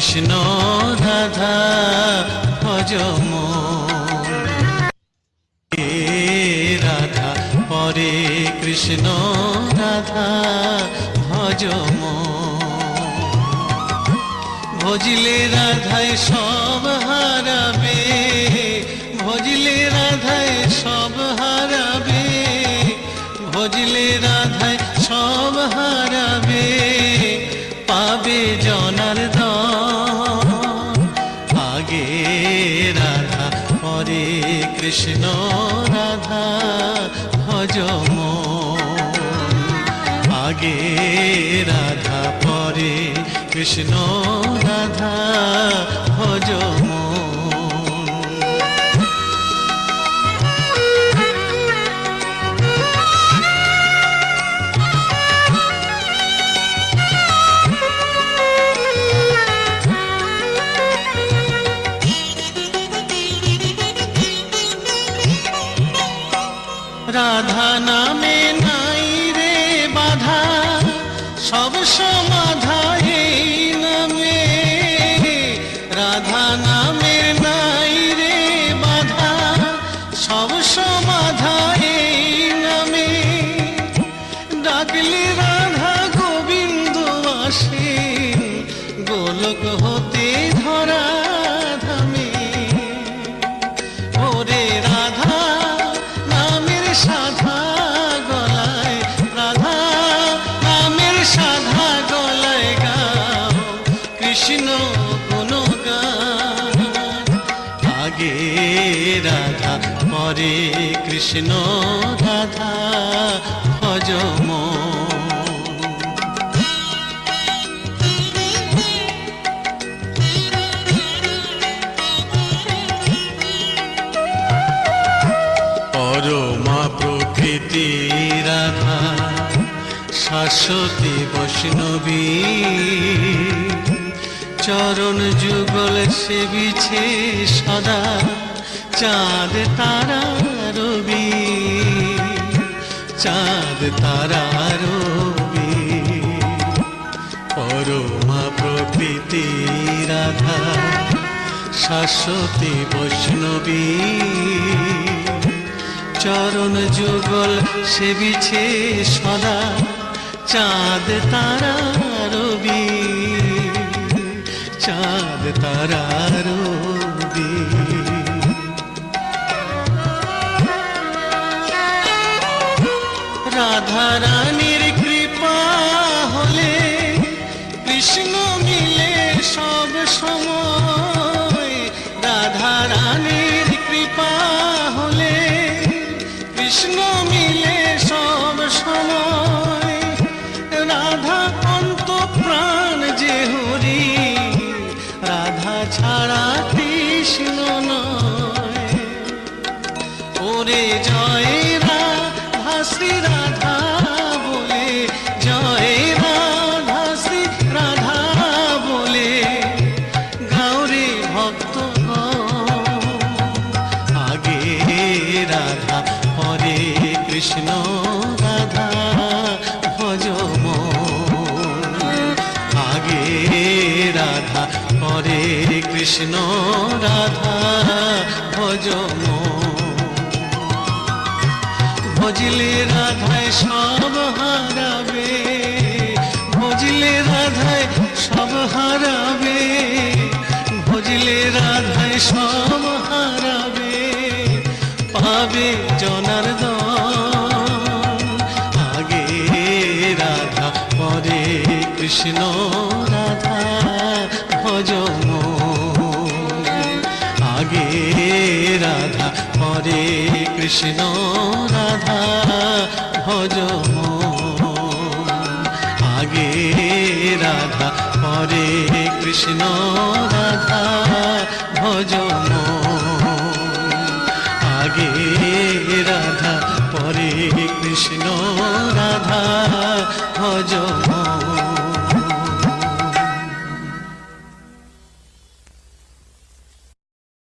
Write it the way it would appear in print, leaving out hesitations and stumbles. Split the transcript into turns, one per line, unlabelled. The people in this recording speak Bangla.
কৃষ্ণ রাধা ভজ রাধা পরে কৃষ্ণ রাধা ভজ ভজিলে রাধায় সব হারাবে, ভজিলে রাধায় সব হারাবে, ভজিলে রাধায় সব হারাবে, পাবে জনার্দন। আগে রাধা পরে কৃষ্ণ রাধা ভজ আগে রাধা পরে কৃষ্ণ রাধা ভজ রাধা নামে নাই রে বাধা, সব সমাধা এই নামে। রাধা নামের নাই রে বাধা, সব সমাধা এই নামে। ডাকলে রাধা গোবিন্দ আসে, গোলক হতে ধরা ধামে। ওরে রাধা সাধা গলায়, রাধা নামের সাধা গলায় গাও কৃষ্ণ গুণগান। আগে রাধা পরে কৃষ্ণ রাধা ভজ পরমা প্রকৃতি রাধা শাশ্বতী বৈষ্ণবী। চরণ যুগল সেবিছে সদা চাঁদ তারা রবি, চাঁদ তারা রবি। পরমা প্রকৃতি রাধা শাশ্বতী বৈষ্ণবী। চরণ যুগল সেবিছে সদা চাঁদ তারা রবি, চাঁদ তারা রবি। রাধা রানীর কৃপা হলে কৃষ্ণ মিলে সব সময়। রাধা রানীর কৃপা হলে কৃষ্ণ মিলে সব সময়। রাধা অন্ত প্রাণ যে হরি, রাধা ছাড়া কৃষ্ণ নয়। ওরে জয় রাধা শ্রী রাধা বলে, জয় রাধা শ্রী রাধা বলে গাউরে ভক্ত। আগে রাধা পরে কৃষ্ণ রাধা ভজ আগে রাধা পরে কৃষ্ণ রাধা ভজ ভজিলে রাধায় সব হারাবে, ভজিলে রাধায় সব হারাবে, ভজিলে রাধায় সব হারাবে, পাবে জনার্দন। আগে রাধা পরে কৃষ্ণ রাধা ভজ আগে রাধা পরে কৃষ্ণ রাধা ভজ আগে রাধা পরে কৃষ্ণ রাধা ভজ আগে রাধা পরে কৃষ্ণ রাধা ভজ।